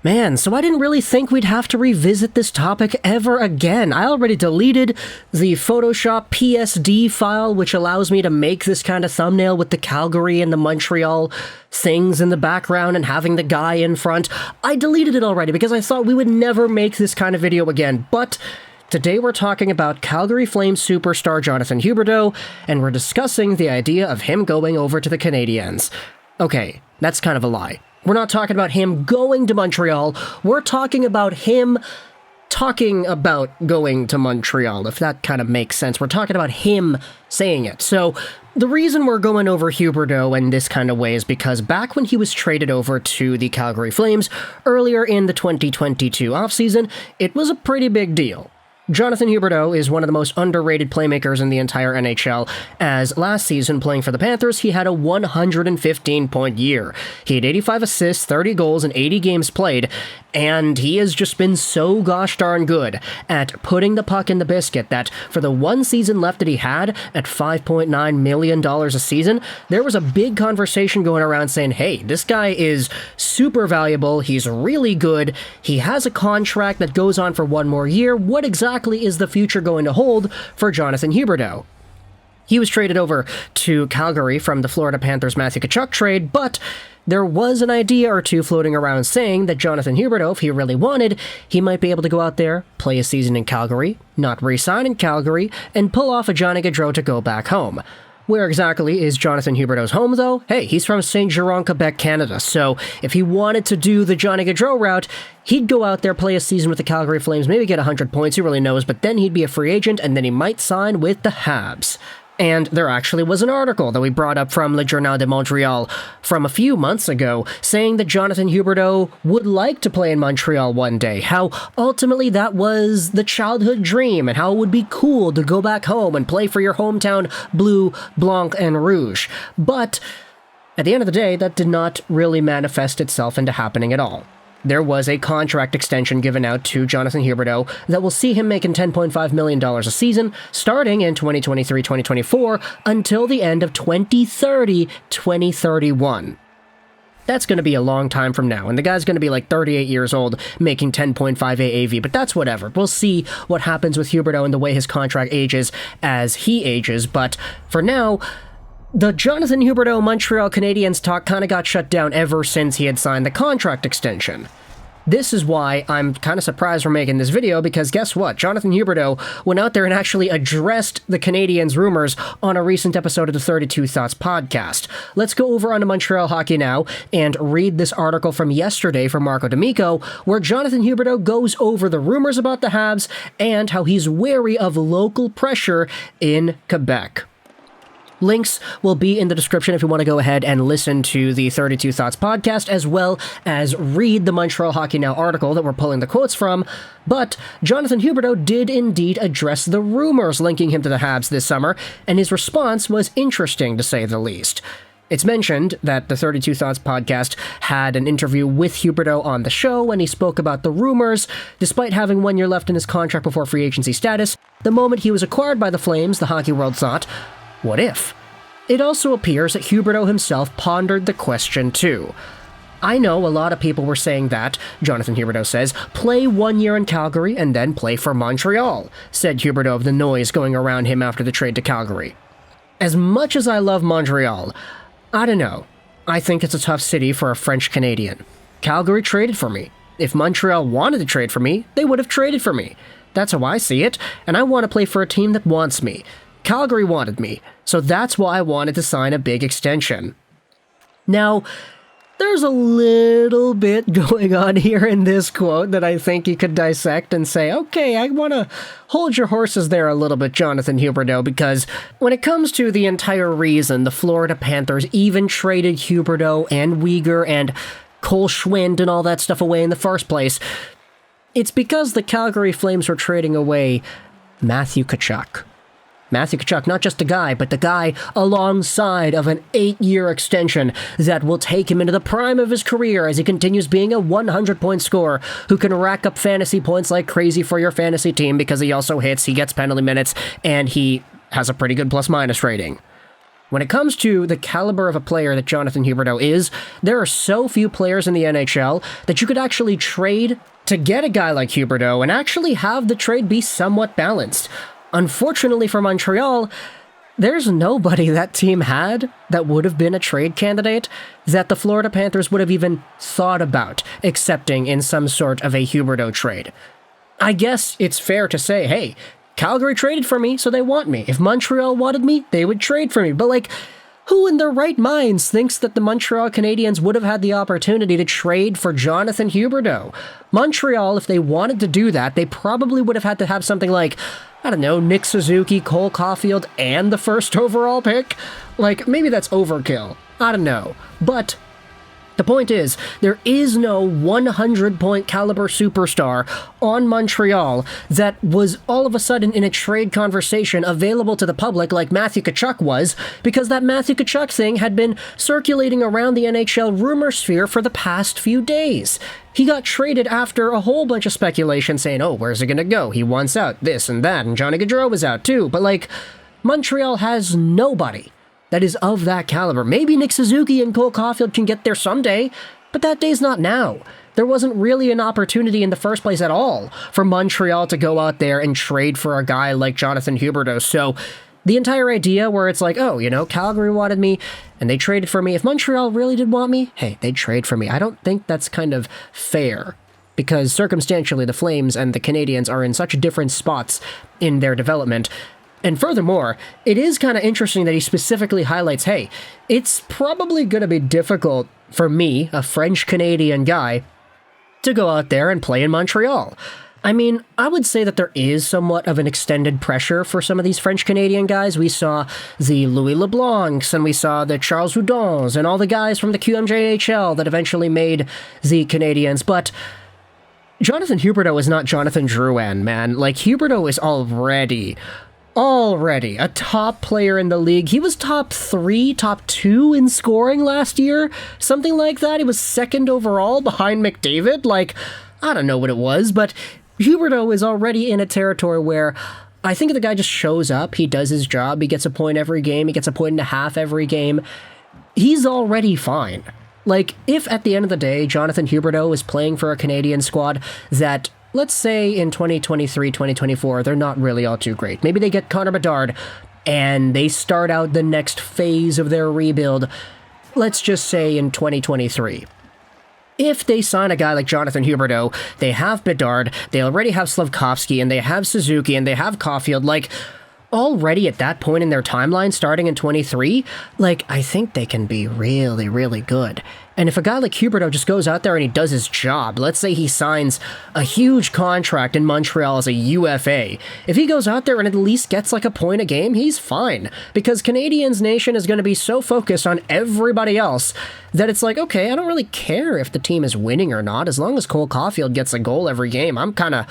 Man, so I didn't really think we'd have to revisit this topic ever again. I already deleted the Photoshop PSD file, which allows me to make this kind of thumbnail with the Calgary and the Montreal things in the background and having the guy in front. I deleted it already because I thought we would never make this kind of video again, but today we're talking about Calgary Flames superstar Jonathan Huberdeau, and we're discussing the idea of him going over to the Canadiens. Okay, that's kind of a lie. We're not talking about him going to Montreal, we're talking about him talking about going to Montreal, if that kind of makes sense. We're talking about him saying it. So, the reason we're going over Huberdeau in this kind of way is because back when he was traded over to the Calgary Flames earlier in the 2022 offseason, it was a pretty big deal. Jonathan Huberdeau is one of the most underrated playmakers in the entire NHL, as last season playing for the Panthers, he had a 115-point year. He had 85 assists, 30 goals, and 80 games played, and he has just been so gosh darn good at putting the puck in the biscuit that for the one season left that he had at $5.9 million a season, there was a big conversation going around saying, hey, this guy is super valuable, he's really good, he has a contract that goes on for one more year, what exactly is the future going to hold for Jonathan Huberdeau? He was traded over to Calgary from the Florida Panthers Mateychuk trade, but there was an idea or two floating around saying that Jonathan Huberdeau, if he really wanted, he might be able to go out there, play a season in Calgary, not re-sign in Calgary, and pull off a Johnny Gaudreau to go back home. Where exactly is Jonathan Huberdeau's home, though? Hey, he's from Saint-Jean, Quebec, Canada, so if he wanted to do the Johnny Gaudreau route, he'd go out there, play a season with the Calgary Flames, maybe get 100 points, who really knows, but then he'd be a free agent, and then he might sign with the Habs. And there actually was an article that we brought up from Le Journal de Montréal from a few months ago saying that Jonathan Huberdeau would like to play in Montreal one day, how ultimately that was the childhood dream, and how it would be cool to go back home and play for your hometown Bleu, Blanc, and Rouge. But at the end of the day, that did not really manifest itself into happening at all. There was a contract extension given out to Jonathan Huberdeau that will see him making $10.5 million a season, starting in 2023-2024 until the end of 2030-2031. That's going to be a long time from now, and the guy's going to be like 38 years old, making 10.5 AAV, but that's whatever. We'll see what happens with Huberdeau and the way his contract ages as he ages, but for now, the Jonathan Huberdeau Montreal Canadiens talk kind of got shut down ever since he had signed the contract extension. This is why I'm kind of surprised we're making this video, because guess what? Jonathan Huberdeau went out there and actually addressed the Canadiens' rumors on a recent episode of the 32 Thoughts podcast. Let's go over onto Montreal hockey now and read this article from yesterday from Marco D'Amico, where Jonathan Huberdeau goes over the rumors about the Habs and how he's wary of local pressure in Quebec. Links will be in the description if you want to go ahead and listen to the 32 Thoughts podcast, as well as read the Montreal Hockey Now article that we're pulling the quotes from. But Jonathan Huberdeau did indeed address the rumors linking him to the Habs this summer, and his response was interesting, to say the least. It's mentioned that the 32 Thoughts podcast had an interview with Huberdeau on the show, and he spoke about the rumors. Despite having 1 year left in his contract before free agency status, the moment he was acquired by the Flames, the hockey world thought, what if? It also appears that Huberdeau himself pondered the question too. I know a lot of people were saying that, Jonathan Huberdeau says, play 1 year in Calgary and then play for Montreal, said Huberdeau of the noise going around him after the trade to Calgary. As much as I love Montreal, I don't know. I think it's a tough city for a French Canadian. Calgary traded for me. If Montreal wanted to trade for me, they would have traded for me. That's how I see it, and I want to play for a team that wants me. Calgary wanted me, so that's why I wanted to sign a big extension. Now, there's a little bit going on here in this quote that I think you could dissect and say, okay, I want to hold your horses there a little bit, Jonathan Huberdeau, because when it comes to the entire reason the Florida Panthers even traded Huberdeau and Weegar and Cole Schwind and all that stuff away in the first place, it's because the Calgary Flames were trading away Mateychuk. Mateychuk, not just a guy, but the guy alongside of an 8-year extension that will take him into the prime of his career as he continues being a 100-point scorer who can rack up fantasy points like crazy for your fantasy team because he also hits, he gets penalty minutes, and he has a pretty good plus-minus rating. when it comes to the caliber of a player that Jonathan Huberdeau is, there are so few players in the NHL that you could actually trade to get a guy like Huberdeau and actually have the trade be somewhat balanced. Unfortunately for Montreal, there's nobody that team had that would have been a trade candidate that the Florida Panthers would have even thought about accepting in some sort of a Huberdeau trade. I guess it's fair to say, hey, Calgary traded for me, so they want me. If Montreal wanted me, they would trade for me. But, like, who in their right minds thinks that the Montreal Canadiens would have had the opportunity to trade for Jonathan Huberdeau? Montreal, if they wanted to do that, they probably would have had to have something like, I don't know, Nick Suzuki, Cole Caulfield, and the first overall pick? Like, maybe that's overkill. I don't know. But the point is, there is no 100-point caliber superstar on Montreal that was all of a sudden in a trade conversation available to the public like Mateychuk was, because that Mateychuk thing had been circulating around the NHL rumor sphere for the past few days. He got traded after a whole bunch of speculation saying, oh, where's he gonna go? He wants out, this and that, and Johnny Gaudreau was out too. But, like, Montreal has nobody that is of that caliber. Maybe Nick Suzuki and Cole Caulfield can get there someday, but that day's not now. There wasn't really an opportunity in the first place at all for Montreal to go out there and trade for a guy like Jonathan Huberdeau. So the entire idea where it's like, oh, you know, Calgary wanted me and they traded for me. If Montreal really did want me, hey, they'd trade for me. I don't think that's kind of fair, because circumstantially the Flames and the Canadiens are in such different spots in their development. And furthermore, it is kind of interesting that he specifically highlights, hey, it's probably going to be difficult for me, a French-Canadian guy, to go out there and play in Montreal. I mean, I would say that there is somewhat of an extended pressure for some of these French-Canadian guys. We saw the Louis LeBlancs, and we saw the Charles Hudons, and all the guys from the QMJHL that eventually made the Canadiens. But Jonathan Huberdeau is not Jonathan Drouin, man. Like, Huberdeau is already a top player in the league. He was top 3, top 2 in scoring last year. Something like that. He was second overall behind McDavid. Like, I don't know what it was, but Huberdeau is already in a territory where I think if the guy just shows up, he does his job, he gets a point every game, he gets a point and a half every game, he's already fine. Like, if at the end of the day, Jonathan Huberdeau is playing for a Canadian squad that, let's say in 2023, 2024, they're not really all too great. Maybe they get Connor Bedard and they start out the next phase of their rebuild, let's just say in 2023. If they sign a guy like Jonathan Huberdeau, they have Bedard, they already have Slafkovsky, and they have Suzuki, and they have Caulfield, like, already at that point in their timeline, starting in 23, like, I think they can be really, really good. And if a guy like Huberdeau just goes out there and he does his job, let's say he signs a huge contract in Montreal as a UFA, if he goes out there and at least gets like a point a game, he's fine. Because Canadiens Nation is going to be so focused on everybody else that it's like, okay, I don't really care if the team is winning or not. As long as Cole Caulfield gets a goal every game, I'm kind of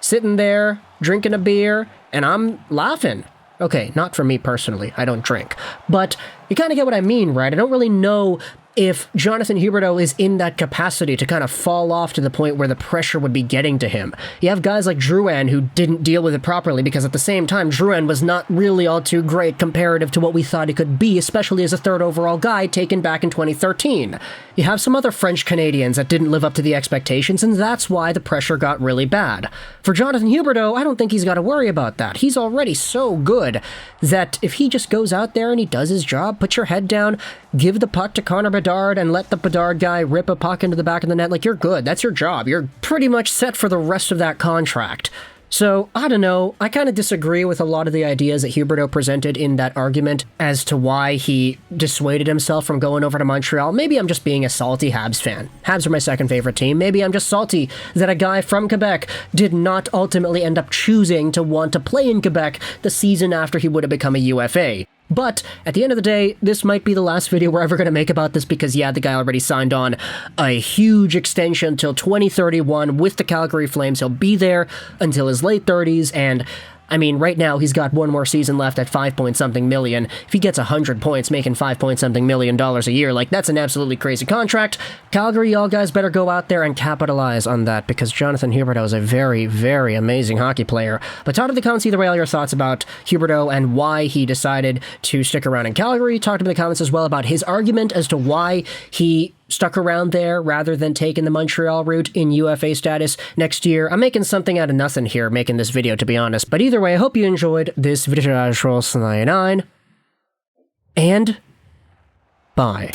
sitting there, drinking a beer, and I'm laughing. Okay, not for me personally, I don't drink. But you kind of get what I mean, right? I don't really know if Jonathan Huberdeau is in that capacity to kind of fall off to the point where the pressure would be getting to him. You have guys like Drouin who didn't deal with it properly, because at the same time, Drouin was not really all too great comparative to what we thought he could be, especially as a third overall guy taken back in 2013. You have some other French Canadians that didn't live up to the expectations, and that's why the pressure got really bad. For Jonathan Huberdeau, I don't think he's got to worry about that. He's already so good that if he just goes out there and he does his job, put your head down, give the puck to Connor Bedard, and let the Bedard guy rip a puck into the back of the net, like, you're good. That's your job. You're pretty much set for the rest of that contract. So, I don't know, I kind of disagree with a lot of the ideas that Huberdeau presented in that argument as to why he dissuaded himself from going over to Montreal. Maybe I'm just being a salty Habs fan. Habs are my second favorite team. Maybe I'm just salty that a guy from Quebec did not ultimately end up choosing to want to play in Quebec the season after he would have become a UFA. But at the end of the day, this might be the last video we're ever going to make about this, because, yeah, the guy already signed on a huge extension till 2031 with the Calgary Flames. He'll be there until his late 30s, and I mean, right now he's got one more season left at 5-point-something million. If he gets 100 points, making $5-point-something million a year, like, that's an absolutely crazy contract. Calgary, y'all guys better go out there and capitalize on that, because Jonathan Huberdeau is a very, very amazing hockey player. But talk to the comments either way, all your thoughts about Huberdeau and why he decided to stick around in Calgary. Talk to me in the comments as well about his argument as to why he stuck around there rather than taking the Montreal route in UFA status next year. I'm making something out of nothing here making this video, to be honest. But either way, I hope you enjoyed this video. And bye.